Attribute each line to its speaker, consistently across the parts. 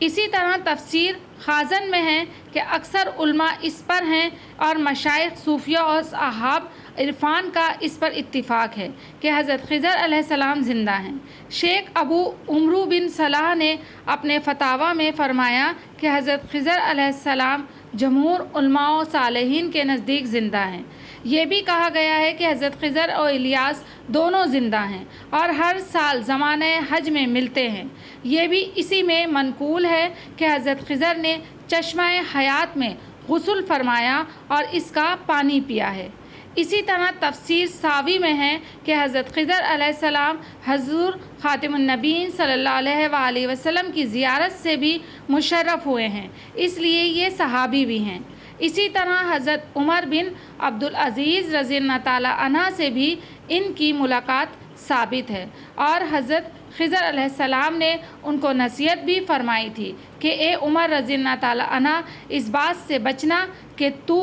Speaker 1: اسی طرح تفسیر خازن میں ہے کہ اکثر علماء اس پر ہیں اور مشائخ صوفیہ اور اصحاب عرفان کا اس پر اتفاق ہے کہ حضرت خضر علیہ السلام زندہ ہیں۔ شیخ ابو عمرو بن صلاح نے اپنے فتاویٰ میں فرمایا کہ حضرت خضر علیہ السلام جمہور علماء و صالحین کے نزدیک زندہ ہیں۔ یہ بھی کہا گیا ہے کہ حضرت خضر اور الیاس دونوں زندہ ہیں اور ہر سال زمانہ حج میں ملتے ہیں۔ یہ بھی اسی میں منقول ہے کہ حضرت خضر نے چشمہ حیات میں غسل فرمایا اور اس کا پانی پیا ہے۔ اسی طرح تفسیر ساوی میں ہے کہ حضرت خضر علیہ السلام حضور خاتم النبیین صلی اللہ علیہ وآلہ وسلم کی زیارت سے بھی مشرف ہوئے ہیں، اس لیے یہ صحابی بھی ہیں۔ اسی طرح حضرت عمر بن عبدالعزیز رضی اللہ تعالیٰ عنہ سے بھی ان کی ملاقات ثابت ہے اور حضرت خضر علیہ السلام نے ان کو نصیحت بھی فرمائی تھی کہ اے عمر رضی اللہ تعالیٰ عنہ، اس بات سے بچنا کہ تو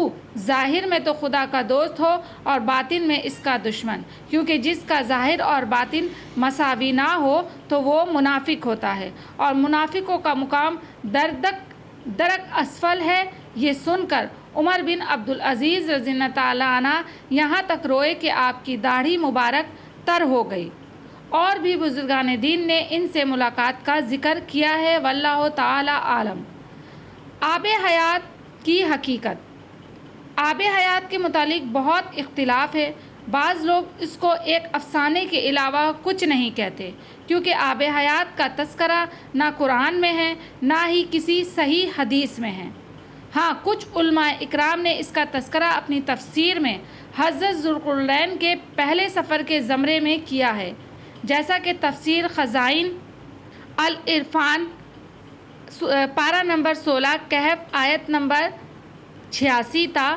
Speaker 1: ظاہر میں تو خدا کا دوست ہو اور باطن میں اس کا دشمن، کیونکہ جس کا ظاہر اور باطن مساوی نہ ہو تو وہ منافق ہوتا ہے اور منافقوں کا مقام درک اسفل ہے۔ یہ سن کر عمر بن عبدالعزیز رضی اللہ تعالیٰ عنہ یہاں تک روئے کہ آپ کی داڑھی مبارک تر ہو گئی۔ اور بھی بزرگان دین نے ان سے ملاقات کا ذکر کیا ہے، واللہ تعالی عالم۔ آب حیات کی حقیقت۔ آب حیات کے متعلق بہت اختلاف ہے۔ بعض لوگ اس کو ایک افسانے کے علاوہ کچھ نہیں کہتے، کیونکہ آب حیات کا تذکرہ نہ قرآن میں ہے نہ ہی کسی صحیح حدیث میں ہے۔ ہاں، کچھ علماء اکرام نے اس کا تذکرہ اپنی تفسیر میں حضرت ذوالقرنین کے پہلے سفر کے زمرے میں کیا ہے، جیسا کہ تفسیر خزائن العرفان پارہ نمبر 16 کہف آیت نمبر 86 تا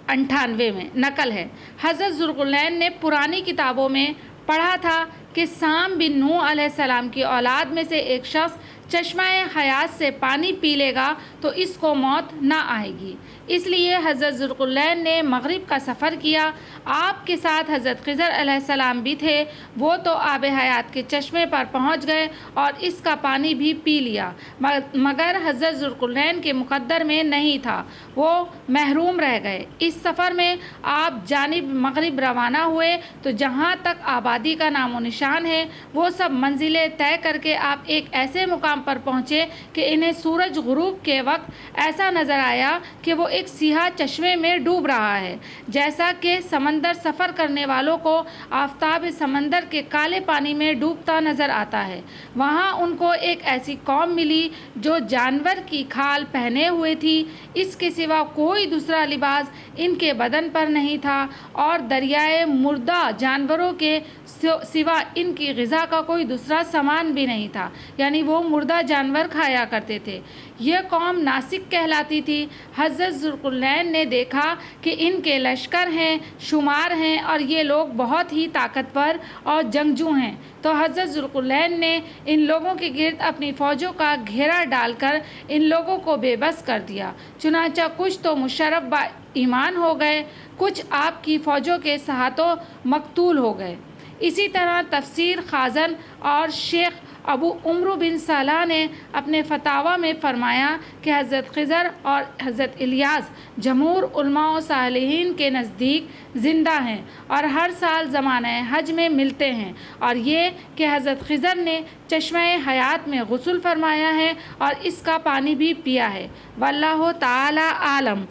Speaker 1: 98 میں نقل ہے۔ حضرت ذوالقرنین نے پرانی کتابوں میں پڑھا تھا کہ سام بن نوح علیہ السلام کی اولاد میں سے ایک شخص چشمہ حیات سے پانی پی لے گا تو اس کو موت نہ آئے گی۔ اس لیے حضرت ذوالقرنین نے مغرب کا سفر کیا۔ آپ کے ساتھ حضرت خضر علیہ السلام بھی تھے۔ وہ تو آب حیات کے چشمے پر پہنچ گئے اور اس کا پانی بھی پی لیا، مگر حضرت ذوالقرنین کے مقدر میں نہیں تھا، وہ محروم رہ گئے۔ اس سفر میں آپ جانب مغرب روانہ ہوئے تو جہاں تک آبادی کا نام و نشان ہے وہ سب منزلیں طے کر کے آپ ایک ایسے مقام پر پہنچے کہ انہیں سورج غروب کے وقت ایسا نظر آیا کہ وہ ایک سیاہ چشمے میں ڈوب رہا ہے، جیسا کہ سمندر سفر کرنے والوں کو آفتاب سمندر کے کالے پانی میں ڈوبتا نظر آتا ہے۔ وہاں ان کو ایک ایسی قوم ملی جو جانور کی کھال پہنے ہوئے تھی، اس کے سوا کوئی دوسرا لباس ان کے بدن پر نہیں تھا اور دریائے مردہ جانوروں کے سوا ان کی غذا کا کوئی دوسرا سامان بھی نہیں تھا، یعنی وہ مردہ جانور کھایا کرتے تھے۔ یہ قوم ناسک کہلاتی تھی۔ حضرت ذوالقرنین نے دیکھا کہ ان کے لشکر ہیں، شمار ہیں اور یہ لوگ بہت ہی طاقتور اور جنگجو ہیں، تو حضرت ذوالقرنین نے ان لوگوں کے گرد اپنی فوجوں کا گھیرا ڈال کر ان لوگوں کو بے بس کر دیا۔ چنانچہ کچھ تو مشرف با ایمان ہو گئے، کچھ آپ کی فوجوں کے ہاتھوں مقتول ہو گئے۔ اسی طرح تفسیر خازن اور شیخ ابو عمرو بن صلاح نے اپنے فتاویٰ میں فرمایا کہ حضرت خضر اور حضرت الیاس جمہور علماء و صالحین کے نزدیک زندہ ہیں اور ہر سال زمانہ حج میں ملتے ہیں، اور یہ کہ حضرت خضر نے چشمہ حیات میں غسل فرمایا ہے اور اس کا پانی بھی پیا ہے، واللہ تعالی عالم۔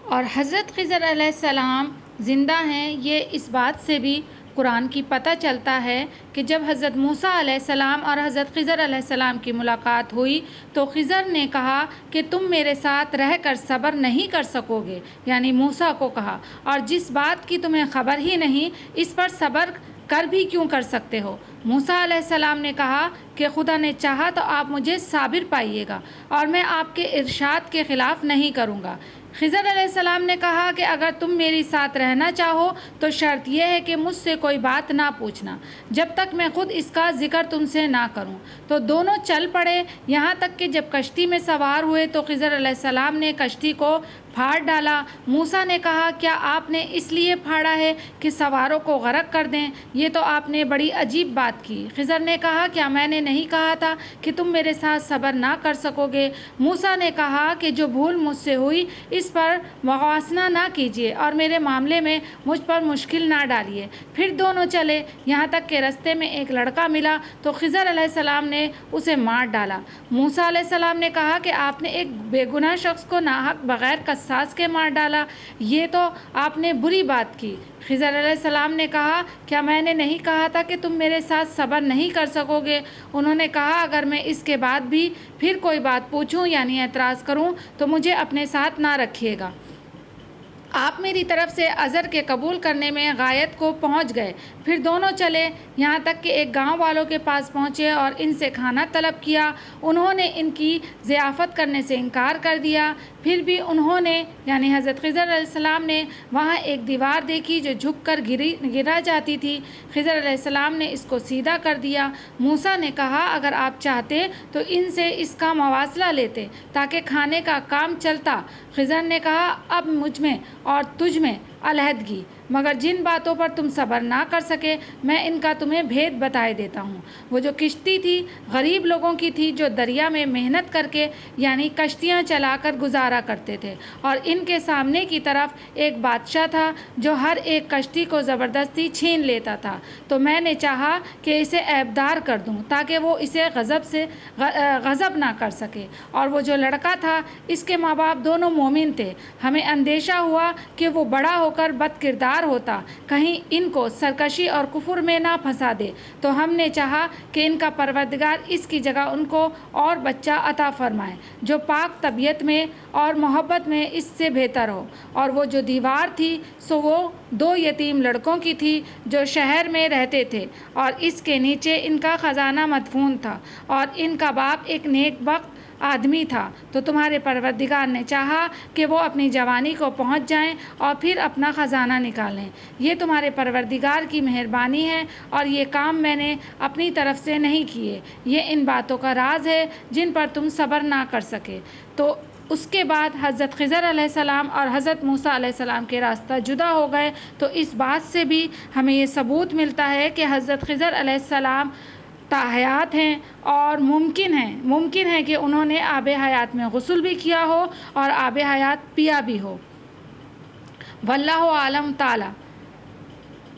Speaker 1: اور حضرت خضر علیہ السلام زندہ ہیں، یہ اس بات سے بھی قرآن کی پتہ چلتا ہے کہ جب حضرت موسیٰ علیہ السلام اور حضرت خضر علیہ السلام کی ملاقات ہوئی تو خضر نے کہا کہ تم میرے ساتھ رہ کر صبر نہیں کر سکو گے، یعنی موسیٰ کو کہا، اور جس بات کی تمہیں خبر ہی نہیں اس پر صبر کر بھی کیوں کر سکتے ہو؟ موسیٰ علیہ السلام نے کہا کہ خدا نے چاہا تو آپ مجھے صابر پائیے گا اور میں آپ کے ارشاد کے خلاف نہیں کروں گا۔ خضر علیہ السلام نے کہا کہ اگر تم میری ساتھ رہنا چاہو تو شرط یہ ہے کہ مجھ سے کوئی بات نہ پوچھنا جب تک میں خود اس کا ذکر تم سے نہ کروں۔ تو دونوں چل پڑے، یہاں تک کہ جب کشتی میں سوار ہوئے تو خضر علیہ السلام نے کشتی کو پھاڑ ڈالا۔ موسیٰ نے کہا کیا آپ نے اس لیے پھاڑا ہے کہ سواروں کو غرق کر دیں؟ یہ تو آپ نے بڑی عجیب بات کی۔ خضر نے کہا کیا میں نے نہیں کہا تھا کہ تم میرے ساتھ صبر نہ کر سکو گے؟ موسیٰ نے کہا کہ جو بھول مجھ سے ہوئی اس پر مغالطہ نہ کیجیے اور میرے معاملے میں مجھ پر مشکل نہ ڈالیے۔ پھر دونوں چلے یہاں تک کہ رستے میں ایک لڑکا ملا تو خضر علیہ السلام نے اسے مار ڈالا۔ موسیٰ علیہ السلام نے کہا کہ آپ نے ایک بے گناہ شخص کو ناحق بغیر قصاص کے مار ڈالا، یہ تو آپ نے بری بات کی۔ خضر علیہ السلام نے کہا کیا میں نے نہیں کہا تھا کہ تم میرے ساتھ صبر نہیں کر سکو گے؟ انہوں نے کہا اگر میں اس کے بعد بھی پھر کوئی بات پوچھوں یعنی اعتراض کروں تو مجھے اپنے ساتھ نہ رکھیے گا۔ آپ میری طرف سے عذر کے قبول کرنے میں غایت کو پہنچ گئے۔ پھر دونوں چلے یہاں تک کہ ایک گاؤں والوں کے پاس پہنچے اور ان سے کھانا طلب کیا۔ انہوں نے ان کی ضیافت کرنے سے انکار کر دیا۔ پھر بھی انہوں نے یعنی حضرت خضر علیہ السلام نے وہاں ایک دیوار دیکھی جو جھک کر گرا جاتی تھی۔ خضر علیہ السلام نے اس کو سیدھا کر دیا۔ موسیٰ نے کہا اگر آپ چاہتے تو ان سے اس کا مواصلہ لیتے تاکہ کھانے کا کام چلتا۔ خضر نے کہا اب مجھ میں اور تجھ میں علیحدگی، مگر جن باتوں پر تم صبر نہ کر سکے میں ان کا تمہیں بھید بتائے دیتا ہوں۔ وہ جو کشتی تھی غریب لوگوں کی تھی جو دریا میں محنت کر کے یعنی کشتیاں چلا کر گزارا کرتے تھے، اور ان کے سامنے کی طرف ایک بادشاہ تھا جو ہر ایک کشتی کو زبردستی چھین لیتا تھا، تو میں نے چاہا کہ اسے عیبدار کر دوں تاکہ وہ اسے غضب نہ کر سکے۔ اور وہ جو لڑکا تھا اس کے ماں باپ دونوں مومن تھے، ہمیں اندیشہ ہوا کہ وہ بڑا ہو کر بد کردار ہوتا، کہیں ان کو سرکشی اور کفر میں نہ پھنسا دے، تو ہم نے چاہا کہ ان کا پروردگار اس کی جگہ ان کو اور بچہ عطا فرمائے جو پاک طبیعت میں اور محبت میں اس سے بہتر ہو۔ اور وہ جو دیوار تھی سو وہ 2 یتیم لڑکوں کی تھی جو شہر میں رہتے تھے، اور اس کے نیچے ان کا خزانہ مدفون تھا، اور ان کا باپ ایک نیک بخت آدمی تھا، تو تمہارے پروردگار نے چاہا کہ وہ اپنی جوانی کو پہنچ جائیں اور پھر اپنا خزانہ نکالیں۔ یہ تمہارے پروردگار کی مہربانی ہے اور یہ کام میں نے اپنی طرف سے نہیں کیے، یہ ان باتوں کا راز ہے جن پر تم صبر نہ کر سکے۔ تو اس کے بعد حضرت خضر علیہ السلام اور حضرت موسیٰ علیہ السلام کے راستہ جدا ہو گئے۔ تو اس بات سے بھی ہمیں یہ ثبوت ملتا ہے کہ حضرت خضر علیہ السلام تاحیات ہیں اور ممکن ہے کہ انہوں نے آب حیات میں غسل بھی کیا ہو اور آب حیات پیا بھی ہو۔ واللہ عالم تعالی۔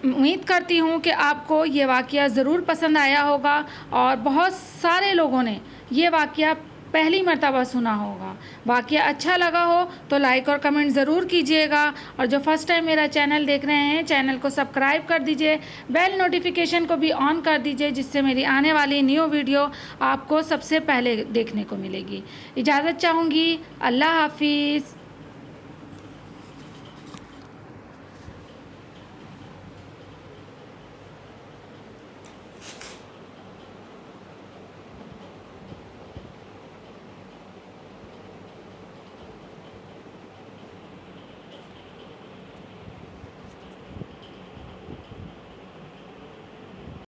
Speaker 1: امید کرتی ہوں کہ آپ کو یہ واقعہ ضرور پسند آیا ہوگا اور بہت سارے لوگوں نے یہ واقعہ پہلی مرتبہ سنا ہوگا۔ واقعہ اچھا لگا ہو تو لائک اور کمنٹ ضرور کیجیے گا، اور جو فرسٹ ٹائم میرا چینل دیکھ رہے ہیں چینل کو سبسکرائب کر دیجیے، بیل نوٹیفیکیشن کو بھی آن کر دیجیے جس سے میری آنے والی نیو ویڈیو آپ کو سب سے پہلے دیکھنے کو ملے گی۔ اجازت چاہوں گی، اللہ حافظ۔